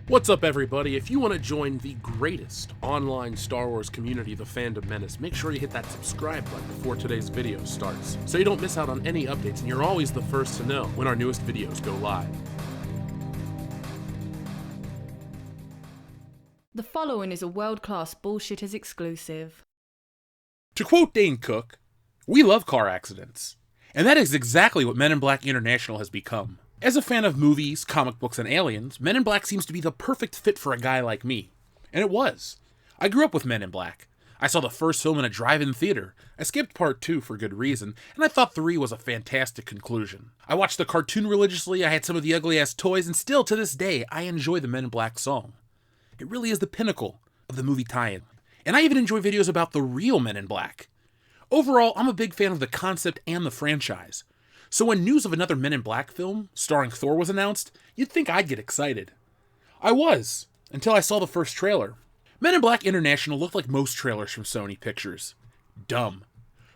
What's up, everybody? If you want to join the greatest online Star Wars community, the Fandom Menace, make sure you hit that subscribe button before today's video starts, so you don't miss out on any updates and you're always the first to know when our newest videos go live. The following is a world-class Bullshitters exclusive. To quote Dane Cook, "We love car accidents." And that is exactly what Men in Black International has become. As a fan of movies, comic books, and aliens, Men in Black seems to be the perfect fit for a guy like me. And it was. I grew up with Men in Black. I saw the first film in a drive-in theater. I skipped part 2 for good reason, and I thought 3 was a fantastic conclusion. I watched the cartoon religiously, I had some of the ugly-ass toys, and still to this day, I enjoy the Men in Black song. It really is the pinnacle of the movie tie-in. And I even enjoy videos about the real Men in Black. Overall, I'm a big fan of the concept and the franchise. So when news of another Men in Black film, starring Thor, was announced, you'd think I'd get excited. I was, until I saw the first trailer. Men in Black International looked like most trailers from Sony Pictures. Dumb.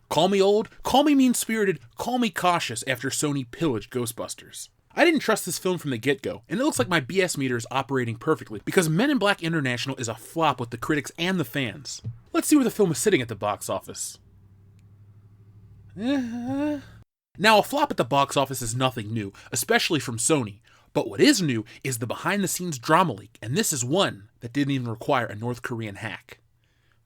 Call me old, call me mean-spirited, call me cautious after Sony pillaged Ghostbusters. I didn't trust this film from the get-go, and it looks like my BS meter is operating perfectly, because Men in Black International is a flop with the critics and the fans. Let's see where the film is sitting at the box office. Now, a flop at the box office is nothing new, especially from Sony. But what is new is the behind-the-scenes drama leak, and this is one that didn't even require a North Korean hack.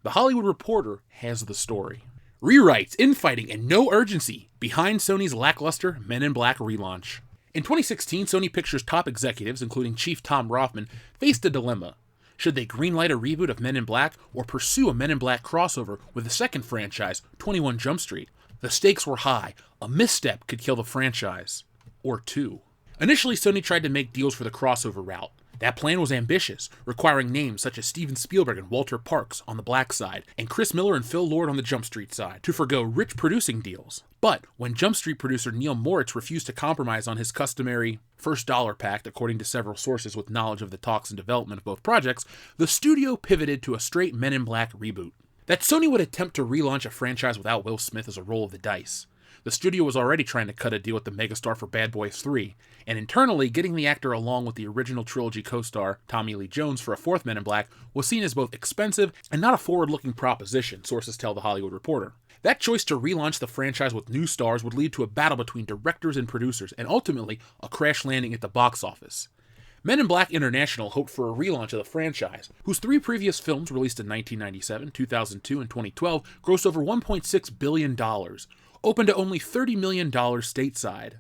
The Hollywood Reporter has the story. Rewrites, infighting, and no urgency behind Sony's lackluster Men in Black relaunch. In 2016, Sony Pictures' top executives, including Chief Tom Rothman, faced a dilemma. Should they greenlight a reboot of Men in Black, or pursue a Men in Black crossover with the second franchise, 21 Jump Street? The stakes were high. A misstep could kill the franchise. Or two. Initially, Sony tried to make deals for the crossover route. That plan was ambitious, requiring names such as Steven Spielberg and Walter Parkes on the Black side, and Chris Miller and Phil Lord on the Jump Street side, to forgo rich producing deals. But when Jump Street producer Neil Moritz refused to compromise on his customary first dollar pact, according to several sources with knowledge of the talks and development of both projects, the studio pivoted to a straight Men in Black reboot. That Sony would attempt to relaunch a franchise without Will Smith is a roll of the dice. The studio was already trying to cut a deal with the megastar for Bad Boys 3, and internally, getting the actor along with the original trilogy co-star Tommy Lee Jones for a fourth Men in Black was seen as both expensive and not a forward-looking proposition, sources tell The Hollywood Reporter. That choice to relaunch the franchise with new stars would lead to a battle between directors and producers, and ultimately, a crash landing at the box office. Men in Black International hoped for a relaunch of the franchise, whose 3 previous films, released in 1997, 2002, and 2012, grossed over $1.6 billion, opened to only $30 million stateside.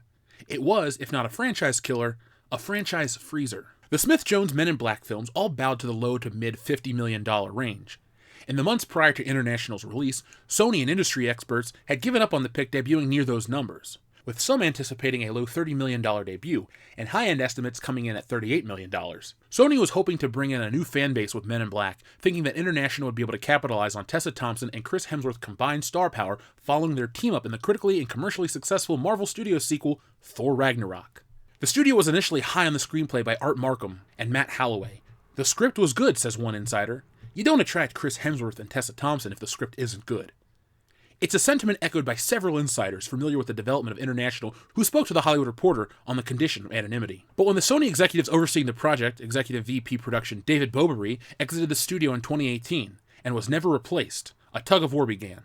It was, if not a franchise killer, a franchise freezer. The Smith-Jones Men in Black films all bowed to the low to mid $50 million range. In the months prior to International's release, Sony and industry experts had given up on the pick debuting near those numbers, with some anticipating a low $30 million debut, and high-end estimates coming in at $38 million. Sony was hoping to bring in a new fan base with Men in Black, thinking that International would be able to capitalize on Tessa Thompson and Chris Hemsworth's combined star power following their team-up in the critically and commercially successful Marvel Studios sequel, Thor Ragnarok. The studio was initially high on the screenplay by Art Markham and Matt Holloway. The script was good, says one insider. You don't attract Chris Hemsworth and Tessa Thompson if the script isn't good. It's a sentiment echoed by several insiders familiar with the development of International who spoke to The Hollywood Reporter on the condition of anonymity. But when the Sony executives overseeing the project, Executive VP Production David Bobery, exited the studio in 2018 and was never replaced, a tug-of-war began.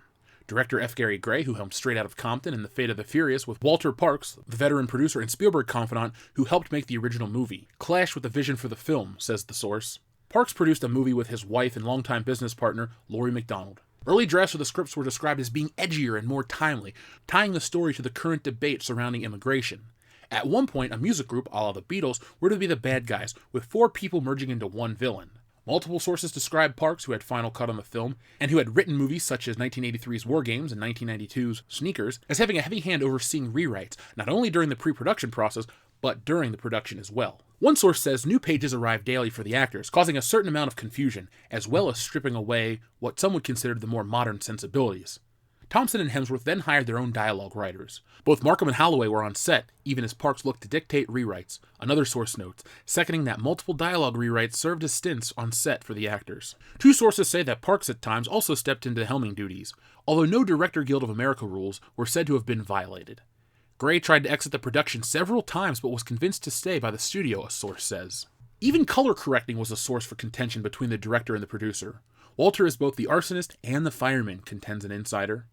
Director F. Gary Gray, who helmed Straight Outta Compton and The Fate of the Furious, with Walter Parkes, the veteran producer and Spielberg confidant who helped make the original movie, clashed with the vision for the film, says the source. Parkes produced a movie with his wife and longtime business partner, Laurie McDonald. Early drafts of the scripts were described as being edgier and more timely, tying the story to the current debate surrounding immigration. At one point, a music group, a la the Beatles, were to be the bad guys, with 4 people merging into one villain. Multiple sources describe Parkes, who had final cut on the film, and who had written movies such as 1983's War Games and 1992's Sneakers, as having a heavy hand overseeing rewrites, not only during the pre-production process, but during the production as well. One source says new pages arrive daily for the actors, causing a certain amount of confusion, as well as stripping away what some would consider the more modern sensibilities. Thompson and Hemsworth then hired their own dialogue writers. Both Markham and Holloway were on set, even as Parkes looked to dictate rewrites, another source notes, seconding that multiple dialogue rewrites served as stints on set for the actors. 2 sources say that Parkes at times also stepped into helming duties, although no Director Guild of America rules were said to have been violated. Gray tried to exit the production several times but was convinced to stay by the studio, a source says. Even color correcting was a source for contention between the director and the producer. Walter is both the arsonist and the fireman, contends an insider.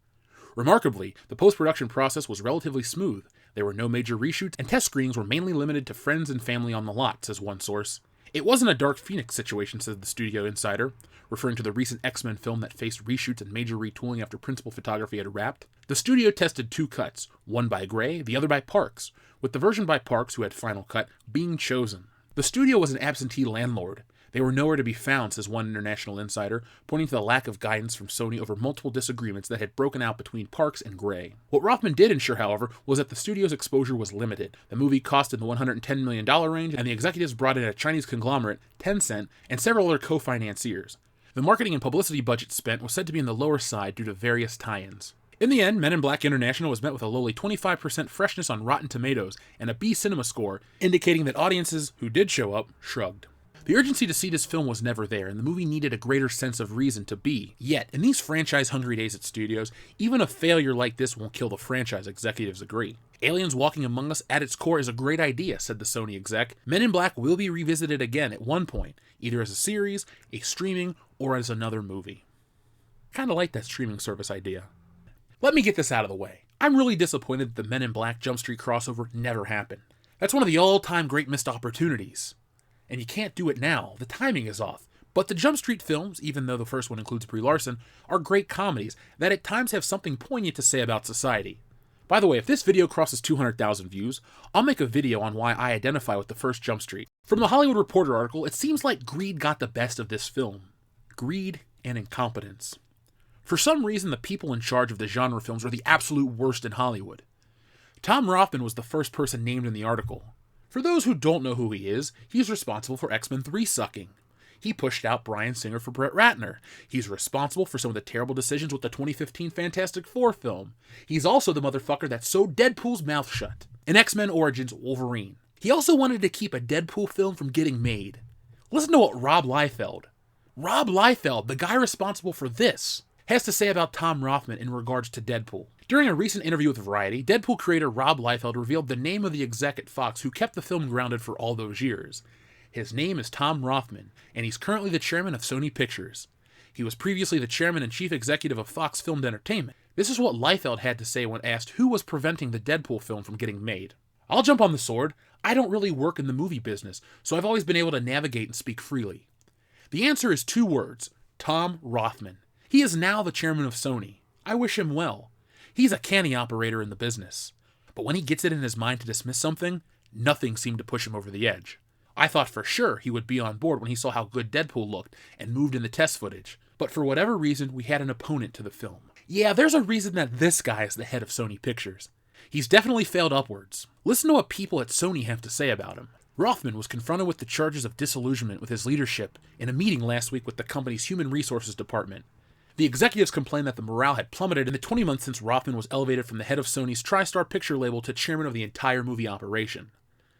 Remarkably, the post-production process was relatively smooth. There were no major reshoots, and test screenings were mainly limited to friends and family on the lot, says one source. It wasn't a Dark Phoenix situation, said the studio insider, referring to the recent X-Men film that faced reshoots and major retooling after principal photography had wrapped. The studio tested 2 cuts, one by Gray, the other by Parks, with the version by Parks, who had final cut, being chosen. The studio was an absentee landlord. They were nowhere to be found, says one international insider, pointing to the lack of guidance from Sony over multiple disagreements that had broken out between Parks and Gray. What Rothman did ensure, however, was that the studio's exposure was limited. The movie cost in the $110 million range, and the executives brought in a Chinese conglomerate, Tencent, and several other co-financiers. The marketing and publicity budget spent was said to be in the lower side due to various tie-ins. In the end, Men in Black International was met with a lowly 25% freshness on Rotten Tomatoes and a B cinema score, indicating that audiences who did show up shrugged. The urgency to see this film was never there, and the movie needed a greater sense of reason to be. Yet, in these franchise-hungry days at studios, even a failure like this won't kill the franchise, executives agree. Aliens Walking Among Us at its core is a great idea, said the Sony exec. Men in Black will be revisited again at one point, either as a series, a streaming, or as another movie. Kinda like that streaming service idea. Let me get this out of the way. I'm really disappointed that the Men in Black Jump Street crossover never happened. That's one of the all-time great missed opportunities. And you can't do it now. The timing is off. But the Jump Street films, even though the first one includes Brie Larson, are great comedies that at times have something poignant to say about society. By the way, if this video crosses 200,000 views, I'll make a video on why I identify with the first Jump Street. From the Hollywood Reporter article, it seems like greed got the best of this film. Greed and incompetence. For some reason, the people in charge of the genre films are the absolute worst in Hollywood. Tom Rothman was the first person named in the article. For those who don't know who he is, he's responsible for X-Men 3 sucking. He pushed out Bryan Singer for Brett Ratner. He's responsible for some of the terrible decisions with the 2015 Fantastic Four film. He's also the motherfucker that sewed Deadpool's mouth shut in X-Men Origins Wolverine. He also wanted to keep a Deadpool film from getting made. Listen to what Rob Liefeld, the guy responsible for this, has to say about Tom Rothman in regards to Deadpool. During a recent interview with Variety, Deadpool creator Rob Liefeld revealed the name of the exec at Fox who kept the film grounded for all those years. His name is Tom Rothman, and he's currently the chairman of Sony Pictures. He was previously the chairman and chief executive of Fox Filmed Entertainment. This is what Liefeld had to say when asked who was preventing the Deadpool film from getting made. I'll jump on the sword. I don't really work in the movie business, so I've always been able to navigate and speak freely. The answer is 2 words: Tom Rothman. He is now the chairman of Sony. I wish him well. He's a canny operator in the business. But when he gets it in his mind to dismiss something, nothing seemed to push him over the edge. I thought for sure he would be on board when he saw how good Deadpool looked and moved in the test footage. But for whatever reason, we had an opponent to the film. Yeah, there's a reason that this guy is the head of Sony Pictures. He's definitely failed upwards. Listen to what people at Sony have to say about him. Rothman was confronted with the charges of disillusionment with his leadership in a meeting last week with the company's Human Resources Department. The executives complained that the morale had plummeted in the 20 months since Rothman was elevated from the head of Sony's TriStar Picture label to chairman of the entire movie operation.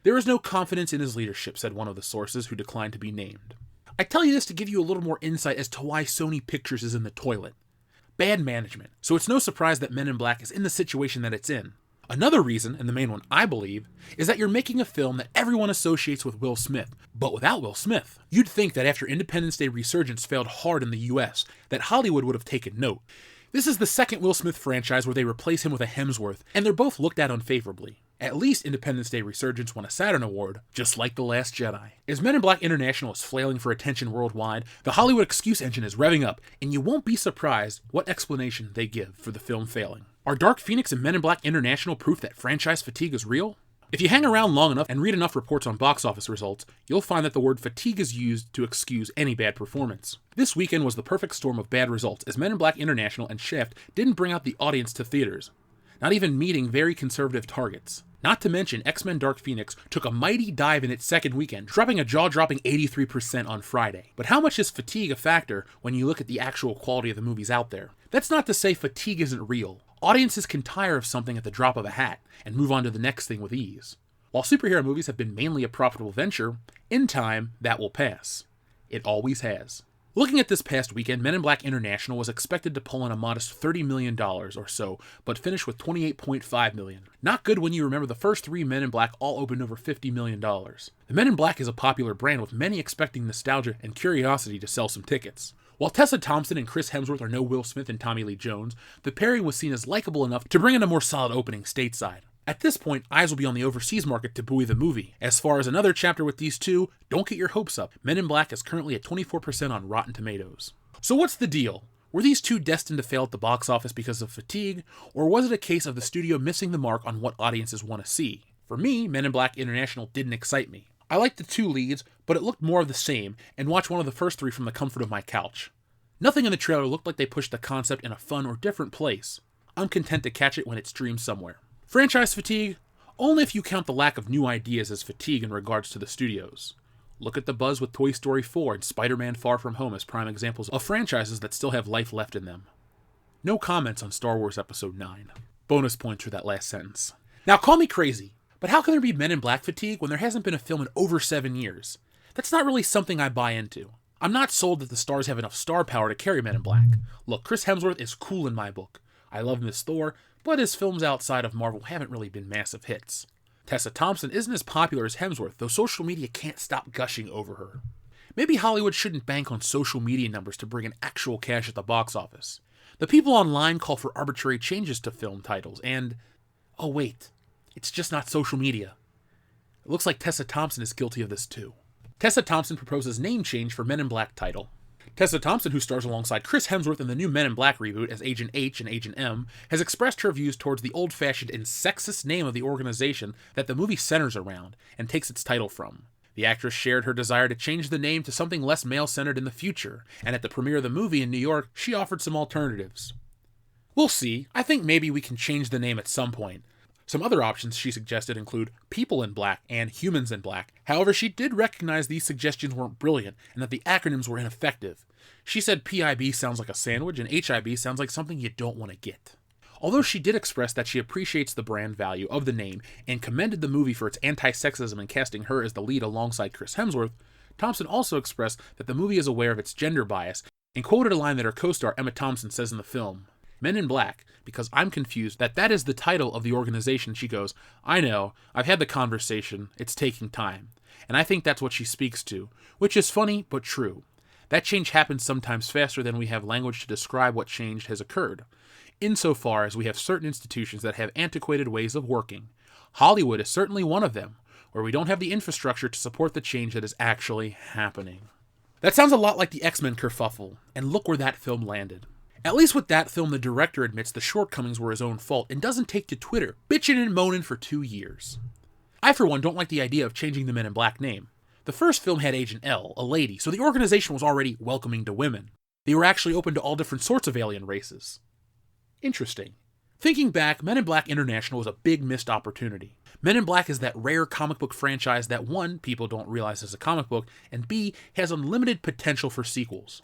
There is no confidence in his leadership, said one of the sources who declined to be named. I tell you this to give you a little more insight as to why Sony Pictures is in the toilet. Bad management, so it's no surprise that Men in Black is in the situation that it's in. Another reason, and the main one I believe, is that you're making a film that everyone associates with Will Smith, but without Will Smith. You'd think that after Independence Day Resurgence failed hard in the US, that Hollywood would have taken note. This is the second Will Smith franchise where they replace him with a Hemsworth, and they're both looked at unfavorably. At least Independence Day Resurgence won a Saturn Award, just like The Last Jedi. As Men in Black International is flailing for attention worldwide, the Hollywood excuse engine is revving up, and you won't be surprised what explanation they give for the film failing. Are Dark Phoenix and Men in Black International proof that franchise fatigue is real? If you hang around long enough and read enough reports on box office results, you'll find that the word fatigue is used to excuse any bad performance. This weekend was the perfect storm of bad results, as Men in Black International and Shaft didn't bring out the audience to theaters, not even meeting very conservative targets. Not to mention, X-Men Dark Phoenix took a mighty dive in its second weekend, dropping a jaw-dropping 83% on Friday. But how much is fatigue a factor when you look at the actual quality of the movies out there? That's not to say fatigue isn't real. Audiences can tire of something at the drop of a hat and move on to the next thing with ease. While superhero movies have been mainly a profitable venture, in time, that will pass. It always has. Looking at this past weekend, Men in Black International was expected to pull in a modest $30 million or so, but finished with $28.5 million. Not good when you remember the first 3 Men in Black all opened over $50 million. The Men in Black is a popular brand with many expecting nostalgia and curiosity to sell some tickets. While Tessa Thompson and Chris Hemsworth are no Will Smith and Tommy Lee Jones, the pairing was seen as likable enough to bring in a more solid opening stateside. At this point, eyes will be on the overseas market to buoy the movie. As far as another chapter with these two, don't get your hopes up. Men in Black is currently at 24% on Rotten Tomatoes. So what's the deal? Were these two destined to fail at the box office because of fatigue, or was it a case of the studio missing the mark on what audiences want to see? For me, Men in Black International didn't excite me. I liked the two leads, but it looked more of the same, and watched one of the first 3 from the comfort of my couch. Nothing in the trailer looked like they pushed the concept in a fun or different place. I'm content to catch it when it streams somewhere. Franchise fatigue? Only if you count the lack of new ideas as fatigue in regards to the studios. Look at the buzz with Toy Story 4 and Spider-Man Far From Home as prime examples of franchises that still have life left in them. No comments on Star Wars Episode 9. Bonus points for that last sentence. Now call me crazy, but how can there be Men in Black fatigue when there hasn't been a film in over 7 years? That's not really something I buy into. I'm not sold that the stars have enough star power to carry Men in Black. Look, Chris Hemsworth is cool in my book. I love him as Thor, but his films outside of Marvel haven't really been massive hits. Tessa Thompson isn't as popular as Hemsworth, though social media can't stop gushing over her. Maybe Hollywood shouldn't bank on social media numbers to bring in actual cash at the box office. The people online call for arbitrary changes to film titles, and... oh wait, it's just not social media. It looks like Tessa Thompson is guilty of this too. Tessa Thompson proposes name change for Men in Black title. Tessa Thompson, who stars alongside Chris Hemsworth in the new Men in Black reboot as Agent H and Agent M, has expressed her views towards the old-fashioned and sexist name of the organization that the movie centers around and takes its title from. The actress shared her desire to change the name to something less male-centered in the future, and at the premiere of the movie in New York, she offered some alternatives. We'll see. I think maybe we can change the name at some point. Some other options she suggested include People in Black and Humans in Black. However, she did recognize these suggestions weren't brilliant and that the acronyms were ineffective. She said PIB sounds like a sandwich and HIB sounds like something you don't want to get. Although she did express that she appreciates the brand value of the name and commended the movie for its anti-sexism in casting her as the lead alongside Chris Hemsworth, Thompson also expressed that the movie is aware of its gender bias and quoted a line that her co-star Emma Thompson says in the film, Men in Black, because I'm confused that is the title of the organization. She goes, I know, I've had the conversation, it's taking time. And I think that's what she speaks to, which is funny but true. That change happens sometimes faster than we have language to describe what change has occurred, insofar as we have certain institutions that have antiquated ways of working. Hollywood is certainly one of them, where we don't have the infrastructure to support the change that is actually happening. That sounds a lot like the X-Men kerfuffle, and look where that film landed. At least with that film, the director admits the shortcomings were his own fault and doesn't take to Twitter, bitching and moaning for 2 years. I, for one, don't like the idea of changing the Men in Black name. The first film had Agent L, a lady, so the organization was already welcoming to women. They were actually open to all different sorts of alien races. Interesting. Thinking back, Men in Black International was a big missed opportunity. Men in Black is that rare comic book franchise that 1, people don't realize is a comic book, and B, has unlimited potential for sequels.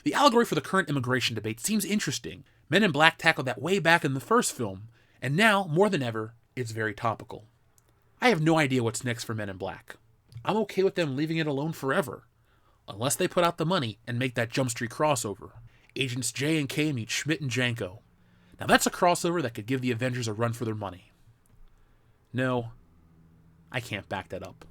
The allegory for the current immigration debate seems interesting. Men in Black tackled that way back in the first film, and now, more than ever, it's very topical. I have no idea what's next for Men in Black. I'm okay with them leaving it alone forever, unless they put out the money and make that Jump Street crossover. Agents J and K meet Schmidt and Janko. Now that's a crossover that could give the Avengers a run for their money. No, I can't back that up.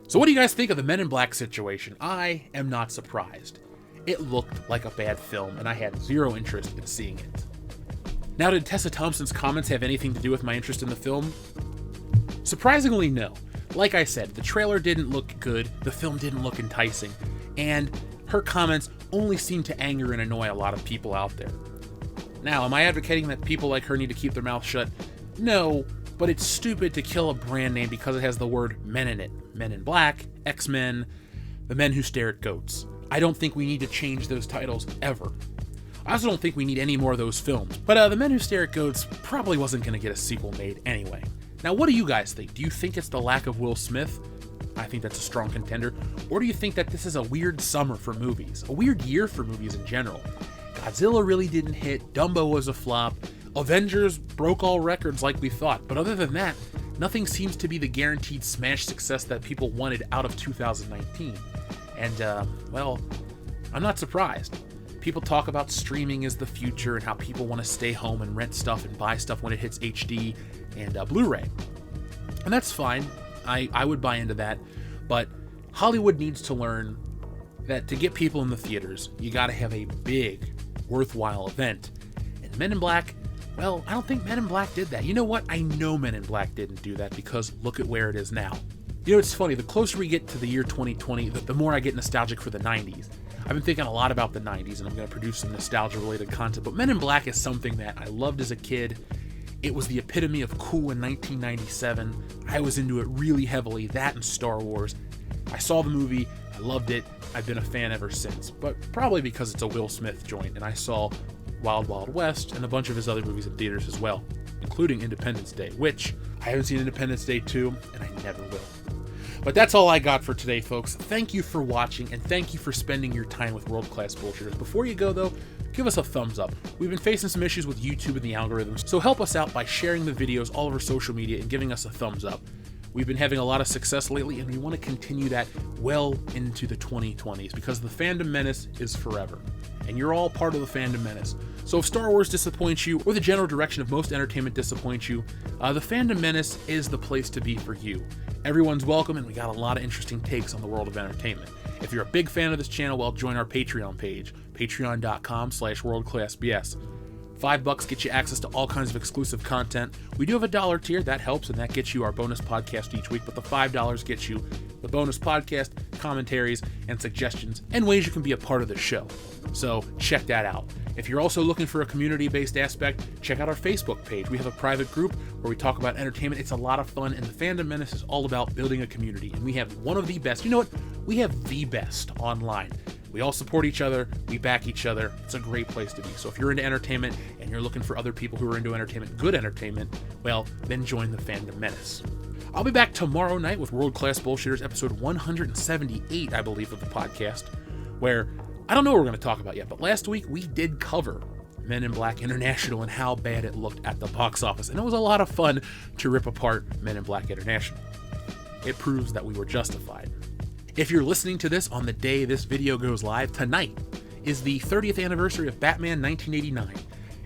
So what do you guys think of the Men in Black situation? I am not surprised. It looked like a bad film, and I had zero interest in seeing it. Now, did Tessa Thompson's comments have anything to do with my interest in the film? Surprisingly, no. Like I said, the trailer didn't look good, the film didn't look enticing, and her comments only seemed to anger and annoy a lot of people out there. Now, am I advocating that people like her need to keep their mouths shut? No, but it's stupid to kill a brand name because it has the word men in it. Men in Black, X-Men, The Men Who Stare at Goats. I don't think we need to change those titles ever. I also don't think we need any more of those films, but The Men Who Stare at Goats probably wasn't going to get a sequel made anyway. Now, what do you guys think? Do you think it's the lack of Will Smith? I think that's a strong contender. Or do you think that this is a weird summer for movies? A weird year for movies in general? Godzilla really didn't hit, Dumbo was a flop, Avengers broke all records like we thought, but other than that, nothing seems to be the guaranteed smash success that people wanted out of 2019. And, well, I'm not surprised. People talk about streaming as the future and how people want to stay home and rent stuff and buy stuff when it hits HD and Blu-ray. And that's fine. I would buy into that. But Hollywood needs to learn that to get people in the theaters, you gotta have a big, worthwhile event. And Men in Black, well, I don't think Men in Black did that. You know what? I know Men in Black didn't do that because look at where it is now. You know, it's funny, the closer we get to the year 2020, the more I get nostalgic for the 90s. I've been thinking a lot about the 90s, and I'm going to produce some nostalgia-related content, but Men in Black is something that I loved as a kid. It was the epitome of cool in 1997. I was into it really heavily, that and Star Wars. I saw the movie, I loved it, I've been a fan ever since, but probably because it's a Will Smith joint, and I saw Wild Wild West and a bunch of his other movies in theaters as well, including Independence Day, which I haven't seen Independence Day 2, and I never will. But that's all I got for today, folks. Thank you for watching, and thank you for spending your time with World Class Bullshitters. Before you go, though, give us a thumbs up. We've been facing some issues with YouTube and the algorithms, so help us out by sharing the videos all over social media and giving us a thumbs up. We've been having a lot of success lately, and we want to continue that well into the 2020s, because the fandom menace is forever, and you're all part of the fandom menace. So if Star Wars disappoints you, or the general direction of most entertainment disappoints you, the fandom menace is the place to be for you. Everyone's welcome, and we got a lot of interesting takes on the world of entertainment. If you're a big fan of this channel, well, join our Patreon page, patreon.com/worldclassbs. $5 gets you access to all kinds of exclusive content. We do have a $1 tier, that helps, and that gets you our bonus podcast each week, but the $5 gets you the bonus podcast, commentaries, and suggestions, and ways you can be a part of the show. So check that out. If you're also looking for a community-based aspect, check out our Facebook page. We have a private group where we talk about entertainment. It's a lot of fun, and the Fandom Menace is all about building a community, and we have one of the best, you know what? We have the best online. We all support each other, we back each other. It's a great place to be. So if you're into entertainment and you're looking for other people who are into entertainment, good entertainment, well, then join the Fandom Menace. I'll be back tomorrow night with World Class Bullshitters, episode 178, I believe, of the podcast, where I don't know what we're going to talk about yet, but last week we did cover Men in Black International and how bad it looked at the box office, and it was a lot of fun to rip apart Men in Black International. It proves that we were justified. If you're listening to this on the day this video goes live, tonight is the 30th anniversary of Batman 1989,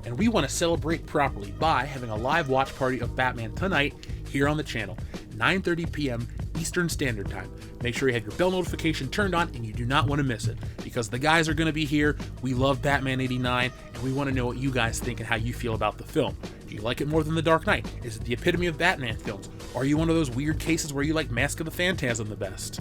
and we want to celebrate properly by having a live watch party of Batman tonight here on the channel, 9:30 p.m. Eastern Standard Time. Make sure you have your bell notification turned on, and you do not want to miss it, because the guys are going to be here. We love Batman 89, and we want to know what you guys think and how you feel about the film. Do you like it more than The Dark Knight? Is it the epitome of Batman films? Are you one of those weird cases where you like Mask of the Phantasm the best?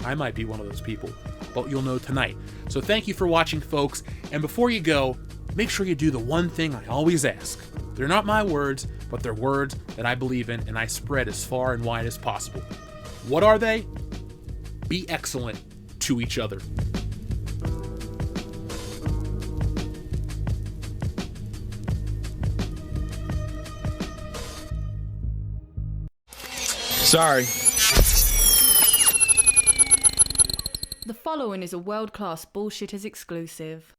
I might be one of those people, but you'll know tonight. So thank you for watching, folks, and before you go, make sure you do the one thing I always ask. They're not my words, but they're words that I believe in and I spread as far and wide as possible. What are they? Be excellent to each other. Sorry. The following is a world-class Bullshitters exclusive.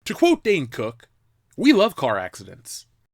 To quote Dane Cook, we love car accidents.